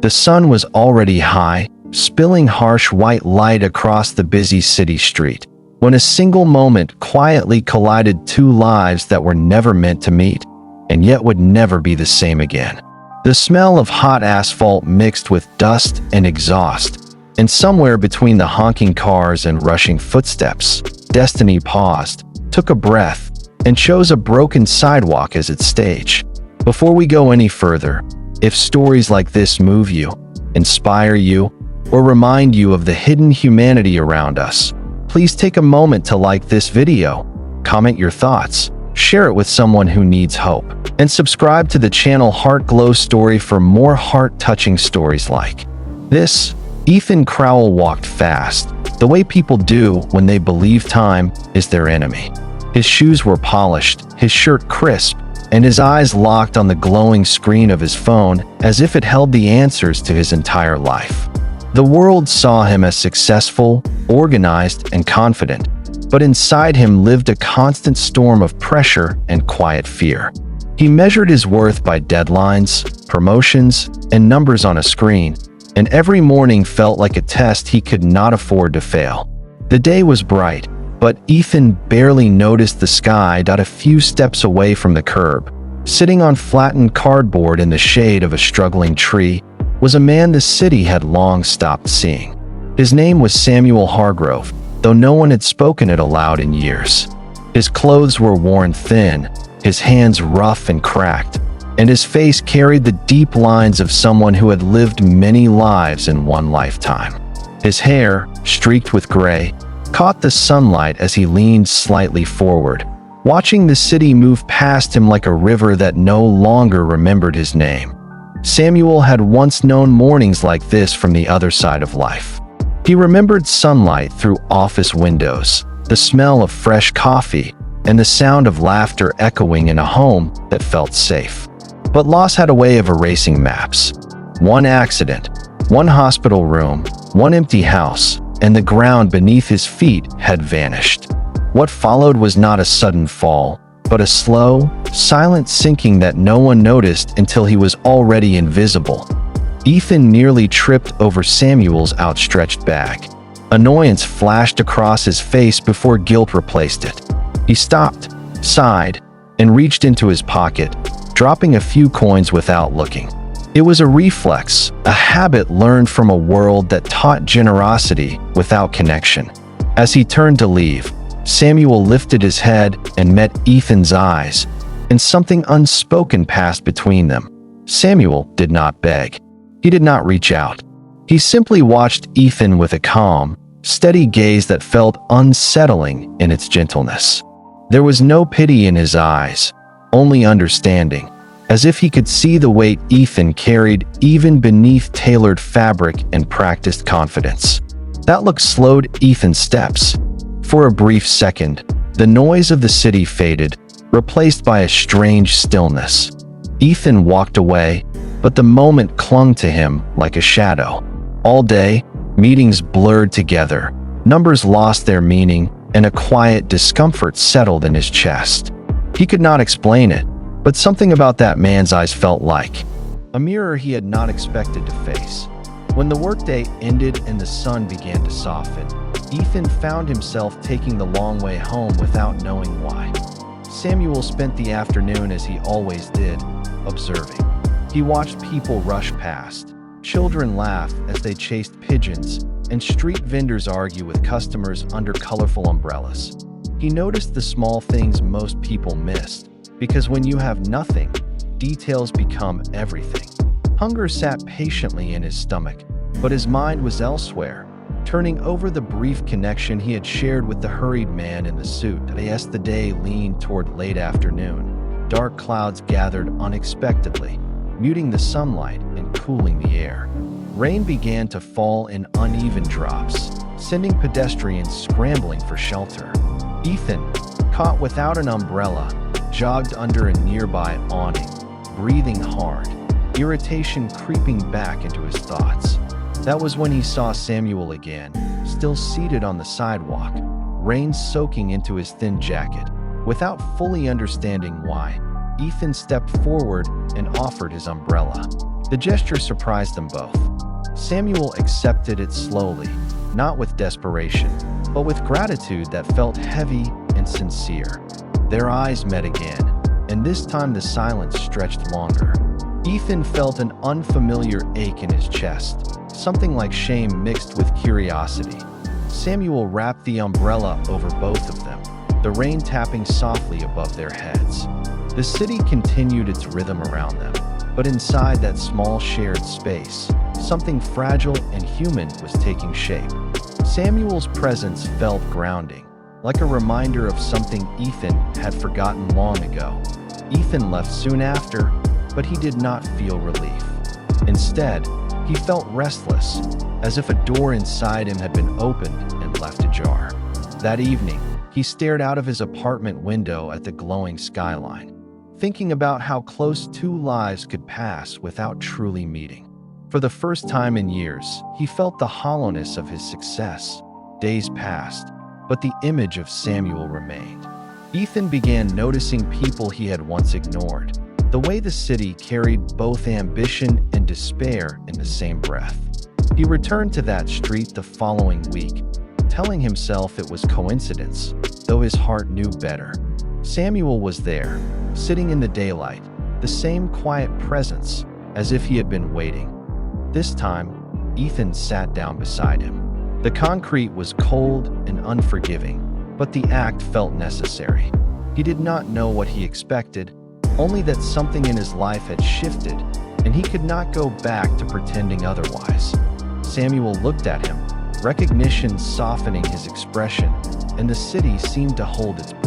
The sun was already high, spilling harsh white light across the busy city street, when a single moment quietly collided two lives that were never meant to meet, and yet would never be the same again. The smell of hot asphalt mixed with dust and exhaust, and somewhere between the honking cars and rushing footsteps, destiny paused, took a breath, and chose a broken sidewalk as its stage. Before we go any further, if stories like this move you, inspire you, or remind you of the hidden humanity around us, please take a moment to like this video, comment your thoughts, share it with someone who needs hope, and subscribe to the channel Heart Glow Story for more heart-touching stories like this. Ethan Crowell walked fast, the way people do when they believe time is their enemy. His shoes were polished, his shirt crisp, and his eyes locked on the glowing screen of his phone as if it held the answers to his entire life. The world saw him as successful, organized, and confident, but inside him lived a constant storm of pressure and quiet fear. He measured his worth by deadlines, promotions, and numbers on a screen, and every morning felt like a test he could not afford to fail. The day was bright, but Ethan barely noticed the sky. A few steps away from the curb, sitting on flattened cardboard in the shade of a struggling tree, was a man the city had long stopped seeing. His name was Samuel Hargrove, though no one had spoken it aloud in years. His clothes were worn thin, his hands rough and cracked, and his face carried the deep lines of someone who had lived many lives in one lifetime. His hair, streaked with gray, caught the sunlight as he leaned slightly forward, watching the city move past him like a river that no longer remembered his name. Samuel had once known mornings like this from the other side of life. He remembered sunlight through office windows, the smell of fresh coffee, and the sound of laughter echoing in a home that felt safe. But loss had a way of erasing maps. One accident, one hospital room, one empty house, and the ground beneath his feet had vanished. What followed was not a sudden fall, but a slow, silent sinking that no one noticed until he was already invisible. Ethan nearly tripped over Samuel's outstretched bag. Annoyance flashed across his face before guilt replaced it. He stopped, sighed, and reached into his pocket, dropping a few coins without looking. It was a reflex, a habit learned from a world that taught generosity without connection. As he turned to leave, Samuel lifted his head and met Ethan's eyes, and something unspoken passed between them. Samuel did not beg. He did not reach out. He simply watched Ethan with a calm, steady gaze that felt unsettling in its gentleness. There was no pity in his eyes, only understanding, as if he could see the weight Ethan carried even beneath tailored fabric and practiced confidence. That look slowed Ethan's steps. For a brief second, the noise of the city faded, replaced by a strange stillness. Ethan walked away, but the moment clung to him like a shadow. All day, meetings blurred together, numbers lost their meaning, and a quiet discomfort settled in his chest. He could not explain it, but something about that man's eyes felt like a mirror he had not expected to face. When the workday ended and the sun began to soften, Ethan found himself taking the long way home without knowing why. Samuel spent the afternoon as he always did, observing. He watched people rush past, children laugh as they chased pigeons, and street vendors argue with customers under colorful umbrellas. He noticed the small things most people missed, because when you have nothing, details become everything. Hunger sat patiently in his stomach, but his mind was elsewhere, turning over the brief connection he had shared with the hurried man in the suit. As the day leaned toward late afternoon, dark clouds gathered unexpectedly, muting the sunlight and cooling the air. Rain began to fall in uneven drops, sending pedestrians scrambling for shelter. Ethan, caught without an umbrella, jogged under a nearby awning, breathing hard, irritation creeping back into his thoughts. That was when he saw Samuel again, still seated on the sidewalk, rain soaking into his thin jacket. Without fully understanding why, Ethan stepped forward and offered his umbrella. The gesture surprised them both. Samuel accepted it slowly, not with desperation, but with gratitude that felt heavy and sincere. Their eyes met again, and this time the silence stretched longer. Ethan felt an unfamiliar ache in his chest, something like shame mixed with curiosity. Samuel wrapped the umbrella over both of them, the rain tapping softly above their heads. The city continued its rhythm around them, but inside that small shared space, something fragile and human was taking shape. Samuel's presence felt grounding, like a reminder of something Ethan had forgotten long ago. Ethan left soon after, but he did not feel relief. Instead, he felt restless, as if a door inside him had been opened and left ajar. That evening, he stared out of his apartment window at the glowing skyline, thinking about how close two lives could pass without truly meeting. For the first time in years, he felt the hollowness of his success. Days passed, but the image of Samuel remained. Ethan began noticing people he had once ignored, the way the city carried both ambition and despair in the same breath. He returned to that street the following week, telling himself it was coincidence, though his heart knew better. Samuel was there, sitting in the daylight, the same quiet presence, as if he had been waiting. This time, Ethan sat down beside him. The concrete was cold and unforgiving, but the act felt necessary. He did not know what he expected, only that something in his life had shifted, and he could not go back to pretending otherwise. Samuel looked at him, recognition softening his expression, and the city seemed to hold its breath.